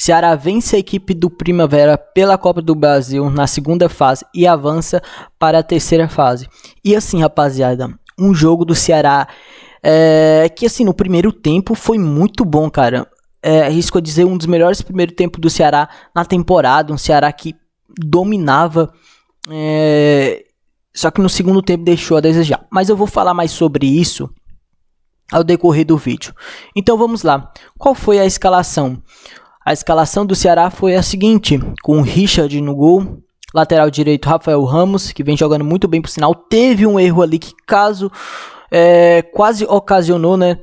Ceará vence a equipe do Primavera pela Copa do Brasil na segunda fase e avança para a terceira fase. E assim, rapaziada, um jogo do Ceará que assim, no primeiro tempo foi muito bom, cara. Arrisco a dizer, um dos melhores primeiros tempos do Ceará na temporada. Um Ceará que dominava, só que no segundo tempo deixou a desejar. Mas eu vou falar mais sobre isso ao decorrer do vídeo. Então vamos lá. Qual foi a escalação? A escalação do Ceará foi a seguinte, com o Richard no gol, lateral direito Rafael Ramos, que vem jogando muito bem por sinal. Teve um erro ali que quase ocasionou, né,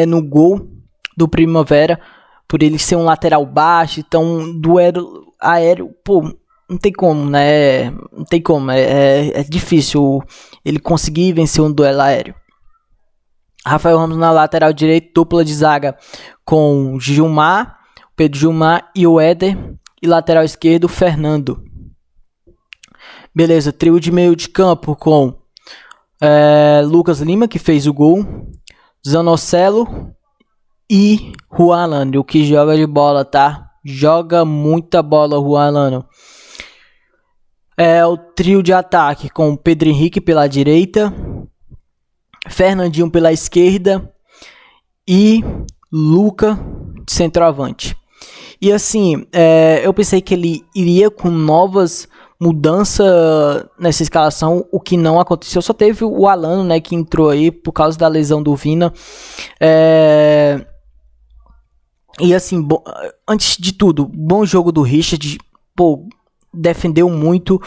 no gol do Primavera, por ele ser um lateral baixo. Então, duelo aéreo, pô, não tem como, né? Não tem como, é difícil ele conseguir vencer um duelo aéreo. Rafael Ramos na lateral direito, dupla de zaga com Gilmar, Pedro Gilmar e o Éder. E lateral esquerdo, Fernando. Beleza, trio de meio de campo com Lucas Lima, que fez o gol, Zanocelo e Juan Alano, o que joga de bola, tá? Joga muita bola, Juan Alano. O trio de ataque com Pedro Henrique pela direita, Fernandinho pela esquerda e Luca de centroavante. E assim, eu pensei que ele iria com novas mudanças nessa escalação, o que não aconteceu. Só teve o Alano, né, que entrou aí por causa da lesão do Vina. E assim, antes de tudo, bom jogo do Richard. Pô, defendeu muito.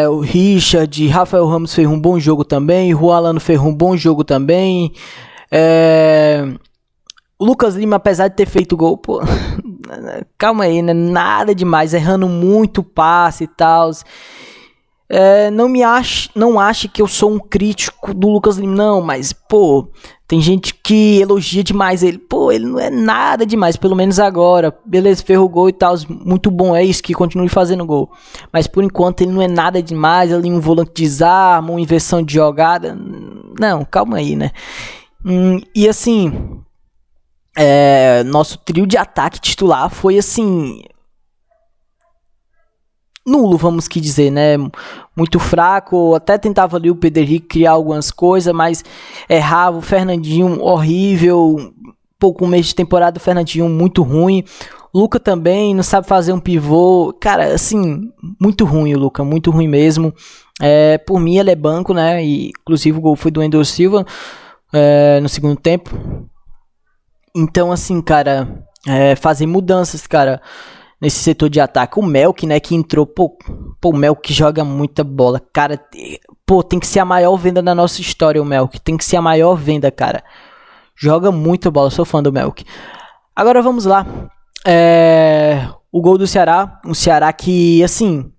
O Richard, Rafael Ramos fez um bom jogo também, o Alano fez um bom jogo também. O Lucas Lima, apesar de ter feito gol, pô, calma aí, né? Nada demais, errando muito passe e tal. Não ache que eu sou um crítico do Lucas Lima, não, mas, pô, tem gente que elogia demais ele. Pô, ele não é nada demais, pelo menos agora. Beleza, fez o gol e tal, muito bom, é isso, que continue fazendo gol. Mas por enquanto ele não é nada demais, ali um volante de desarme, uma inversão de jogada. Não, calma aí, né? E assim, nosso trio de ataque titular foi assim, nulo, vamos que dizer, né? Muito fraco. Até tentava ali o Pedro Henrique criar algumas coisas, mas errava. O Fernandinho horrível. Pouco mês de temporada, o Fernandinho muito ruim. O Luca também não sabe fazer um pivô. Cara, assim, muito ruim o Luca, muito ruim mesmo. Por mim ele é banco, né? E, inclusive o gol foi do Wendel Silva no segundo tempo. Então assim, cara, fazer mudanças, cara, nesse setor de ataque. O Melk, né, que entrou, pô, o Melk joga muita bola, cara, pô, tem que ser a maior venda da nossa história, o Melk, tem que ser a maior venda, cara, joga muita bola, sou fã do Melk. Agora vamos lá, o gol do Ceará, um Ceará que, assim,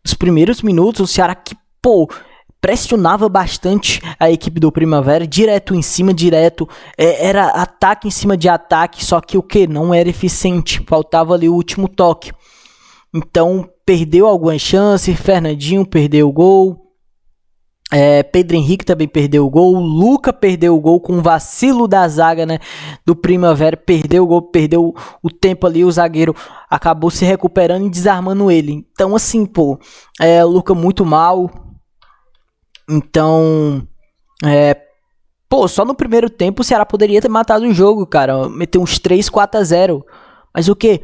nos primeiros minutos, o Ceará que, pô, pressionava bastante a equipe do Primavera, direto em cima, era ataque em cima de ataque, só que o que? Não era eficiente, faltava ali o último toque. Então, perdeu algumas chances, Fernandinho perdeu o gol, Pedro Henrique também perdeu o gol, Luca perdeu o gol com um vacilo da zaga, né, do Primavera, perdeu o gol, perdeu o tempo ali, o zagueiro acabou se recuperando e desarmando ele. Então, assim, pô, o Luca muito mal. Então, só no primeiro tempo o Ceará poderia ter matado o jogo, cara. Meter uns 3-4-0. Mas o que?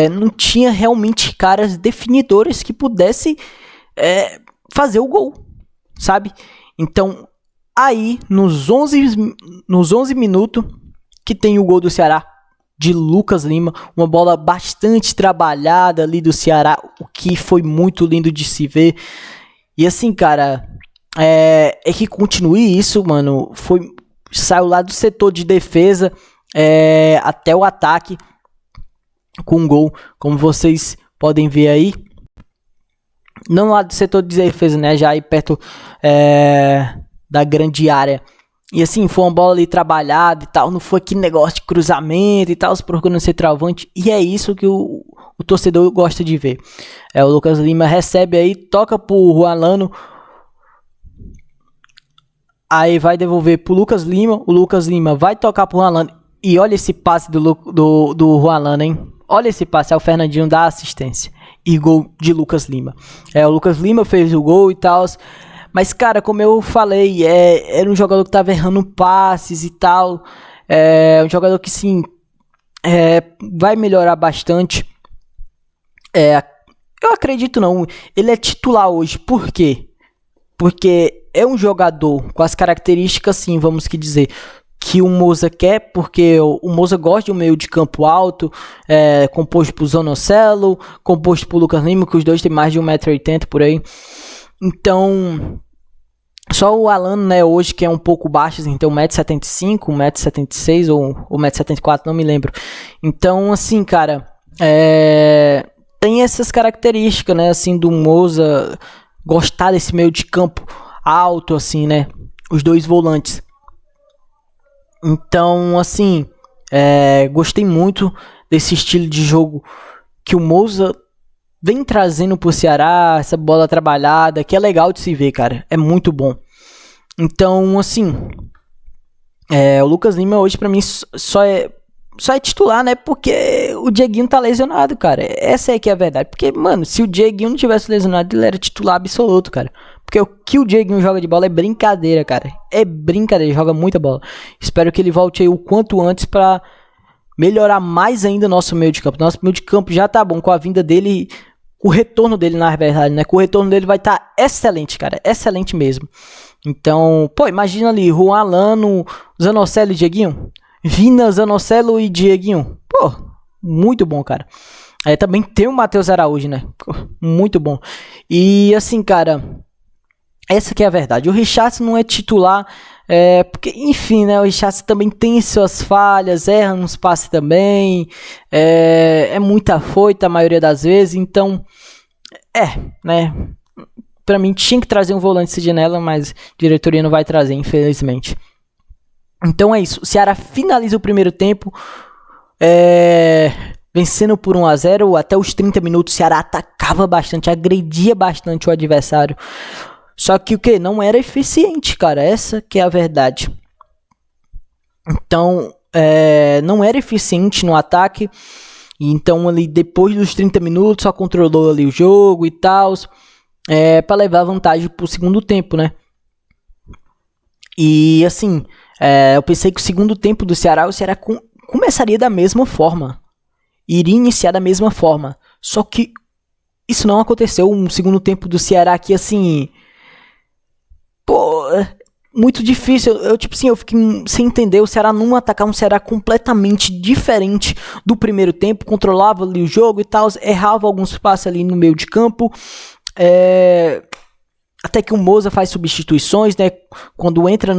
Não tinha realmente caras definidores que pudessem fazer o gol, sabe? Então, aí, nos 11 minutos que tem o gol do Ceará, de Lucas Lima, uma bola bastante trabalhada ali do Ceará, o que foi muito lindo de se ver. E assim, cara, que continue isso, mano. Saiu lá do setor de defesa até o ataque com um gol, como vocês podem ver aí. Não lá do setor de defesa, né? Já aí perto da grande área. E assim, foi uma bola ali trabalhada e tal. Não foi aquele negócio de cruzamento e tal, procurando ser travante. E é isso que o torcedor gosta de ver. O Lucas Lima recebe aí, toca pro Juan Alano. Aí vai devolver pro Lucas Lima. O Lucas Lima vai tocar pro Juan Alano. E olha esse passe do Juan Alano, hein? olha esse passe, o Fernandinho dá assistência. E gol de Lucas Lima. O Lucas Lima fez o gol e tal. Mas, cara, como eu falei, era um jogador que tava errando passes e tal. Um jogador que, sim, vai melhorar bastante. Eu acredito não. Ele é titular hoje. Por quê? Porque é um jogador com as características, sim, vamos que dizer, que o Moza quer, porque o Moza gosta de um meio de campo alto, composto por Zanocelo, composto por Lucas Lima, que os dois têm mais de 1,80 m por aí. Então, só o Alan, né, hoje, que é um pouco baixo, assim, tem 1,75 m, 1,76 m ou 1,74 m, não me lembro. Então, assim, cara, tem essas características, né, assim, do Moza gostar desse meio de campo alto, assim, né, os dois volantes. Então, assim, gostei muito desse estilo de jogo que o Moza vem trazendo pro Ceará, essa bola trabalhada, que é legal de se ver, cara, é muito bom. Então, assim, o Lucas Lima hoje pra mim só é titular, né, porque o Dieguinho tá lesionado, cara, essa é que é a verdade, porque, mano, se o Dieguinho não tivesse lesionado, ele era titular absoluto, cara, porque o que o Dieguinho joga de bola é brincadeira, cara, é brincadeira, joga muita bola. Espero que ele volte aí o quanto antes pra melhorar mais ainda nosso meio de campo. Nosso meio de campo já tá bom com a vinda dele, o retorno dele, na verdade, né? Com o retorno dele vai estar excelente, cara. Excelente mesmo. Então, pô, imagina ali, Juan Alano, Zanocelo e Dieguinho. Vina, Zanocelo e Dieguinho. Pô, muito bom, cara. Também tem o Matheus Araújo, né? Muito bom. E assim, cara, essa que é a verdade. O Richarlison não é titular, porque, enfim, né? O Richarlison também tem suas falhas, erra nos passes também, é muita afoita a maioria das vezes, então, né? Pra mim tinha que trazer um volante de janela, mas a diretoria não vai trazer, infelizmente. Então é isso. O Ceará finaliza o primeiro tempo, vencendo por 1-0. Até os 30 minutos o Ceará atacava bastante, agredia bastante o adversário. Só que o que? Não era eficiente, cara. Essa que é a verdade. Então, não era eficiente no ataque. Então, ali, depois dos 30 minutos, só controlou ali o jogo e tal. Pra levar vantagem pro segundo tempo, né? E, assim, eu pensei que o segundo tempo do Ceará, o Ceará começaria da mesma forma. Iria iniciar da mesma forma. Só que isso não aconteceu. Um segundo tempo do Ceará que, assim... Pô, muito difícil. Eu fiquei sem entender. O Ceará não atacar, um Ceará completamente diferente do primeiro tempo. Controlava ali o jogo e tal. Errava alguns passes ali no meio de campo. Até que o Moza faz substituições, né? Quando entra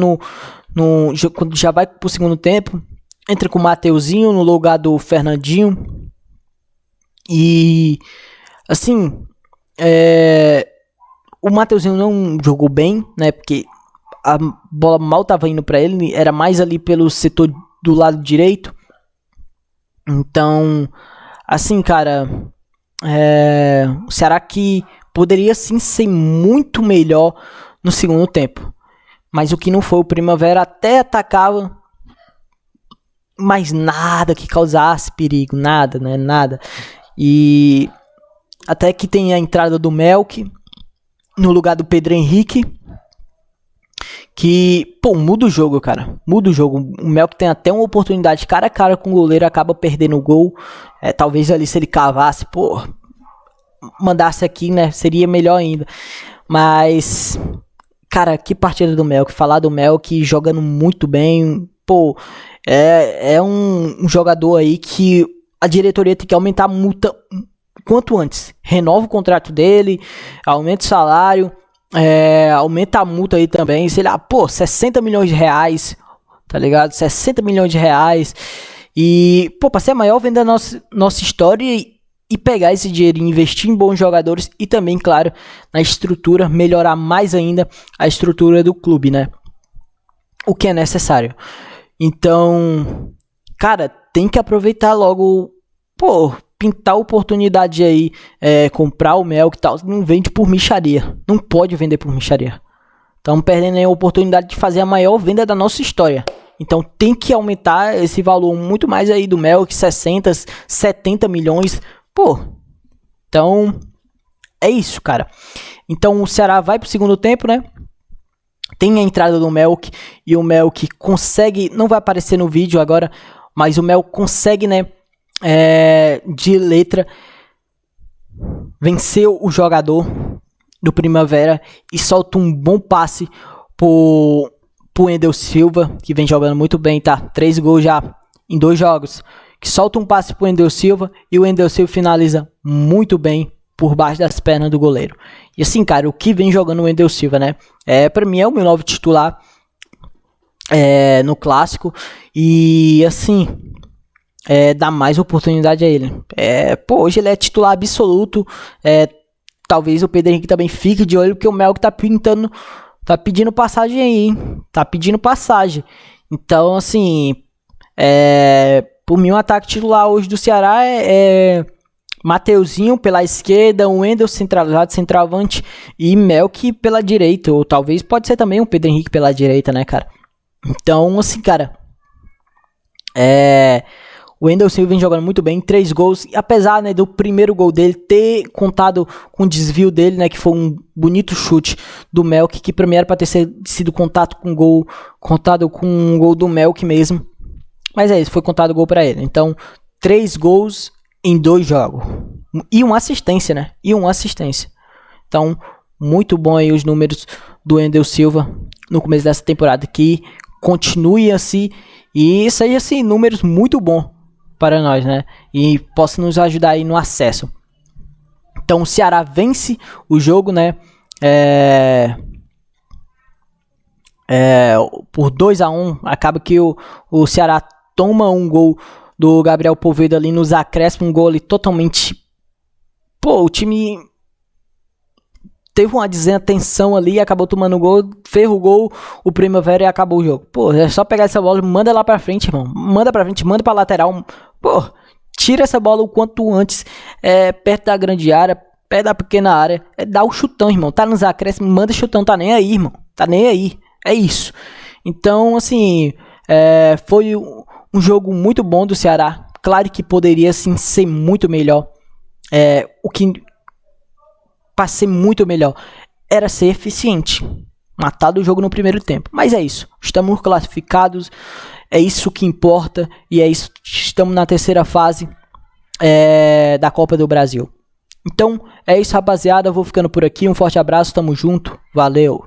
quando já vai pro segundo tempo. Entra com o Mateuzinho no lugar do Fernandinho. E, assim, o Mateuzinho não jogou bem, né? Porque a bola mal estava indo para ele. Era mais ali pelo setor do lado direito. Então, assim, cara, o Ceará que poderia sim ser muito melhor no segundo tempo. Mas o que não foi, o Primavera até atacava, mas nada que causasse perigo, nada, né? Nada. E até que tem a entrada do Melk no lugar do Pedro Henrique, que, pô, muda o jogo, cara. Muda o jogo. O Melk tem até uma oportunidade cara a cara com o goleiro, acaba perdendo o gol. Talvez ali se ele cavasse, pô, mandasse aqui, né? Seria melhor ainda. Mas, cara, que partida do Melk. Falar do Melk jogando muito bem. Pô, é um jogador aí que a diretoria tem que aumentar a multa quanto antes. Renova o contrato dele, aumenta o salário, aumenta a multa aí também, sei lá, pô, 60 milhões de reais, tá ligado? 60 milhões de reais. E, pô, pra ser a maior venda da nossa história e pegar esse dinheiro e investir em bons jogadores e também, claro, na estrutura, melhorar mais ainda a estrutura do clube, né? O que é necessário. Então, cara, tem que aproveitar logo, pô, pintar oportunidade aí, comprar o Melk e tal. Não vende por mixaria, não pode vender por mixaria. Estamos perdendo aí a oportunidade de fazer a maior venda da nossa história. Então tem que aumentar esse valor muito mais aí do Melk, 60, 70 milhões. Pô, então é isso, cara. Então o Ceará vai pro segundo tempo, né? Tem a entrada do Melk e o Melk consegue, não vai aparecer no vídeo agora, mas o Melk consegue, né, de letra, venceu o jogador do Primavera e solta um bom passe pro Wendel Silva, que vem jogando muito bem, tá? 3 gols já em 2 jogos. Que solta um passe pro Wendel Silva e o Wendel Silva finaliza muito bem por baixo das pernas do goleiro. E assim, cara, o que vem jogando o Wendel Silva, né? Pra mim é o meu novo titular no Clássico. E assim, dá mais oportunidade a ele. Hoje ele é titular absoluto. Talvez o Pedro Henrique também fique de olho, porque o Melk tá pedindo passagem aí, hein? Tá pedindo passagem. Então, assim, por mim, o ataque titular hoje do Ceará é Mateuzinho pela esquerda, o Wendel centralizado, centroavante, e Melk pela direita. Ou talvez pode ser também o Pedro Henrique pela direita, né, cara? Então, assim, cara, o Wendel Silva vem jogando muito bem, 3 gols, e apesar, né, do primeiro gol dele ter contado com o desvio dele, né, que foi um bonito chute do Melk, que pra mim era pra ter sido contado com um gol do Melk mesmo, mas é isso, foi contado gol pra ele. Então 3 gols em 2 jogos, e uma assistência, né, então muito bom aí os números do Wendel Silva no começo dessa temporada, que continue assim, e seja assim, números muito bons para nós, né? E possa nos ajudar aí no acesso. Então o Ceará vence o jogo, né? Por 2-1. Acaba que o Ceará toma um gol do Gabriel Poveda ali nos acréscimos. Um gol ali totalmente... Pô, o time teve uma desatenção ali e acabou tomando o gol, ferrou o gol, o Primavera e acabou o jogo. Pô, é só pegar essa bola e manda lá pra frente, irmão. Manda pra frente, manda pra lateral. Pô, tira essa bola o quanto antes, perto da grande área, perto da pequena área. Dá o chutão, irmão. Tá nos acréscimos, manda chutão, tá nem aí, irmão. Tá nem aí. É isso. Então, assim, foi um jogo muito bom do Ceará. Claro que poderia, sim, ser muito melhor. O que... Para ser muito melhor, era ser eficiente, matar o jogo no primeiro tempo. Mas é isso, estamos classificados, é isso que importa, e é isso, estamos na terceira fase da Copa do Brasil. Então é isso, rapaziada, eu vou ficando por aqui, um forte abraço, tamo junto, valeu!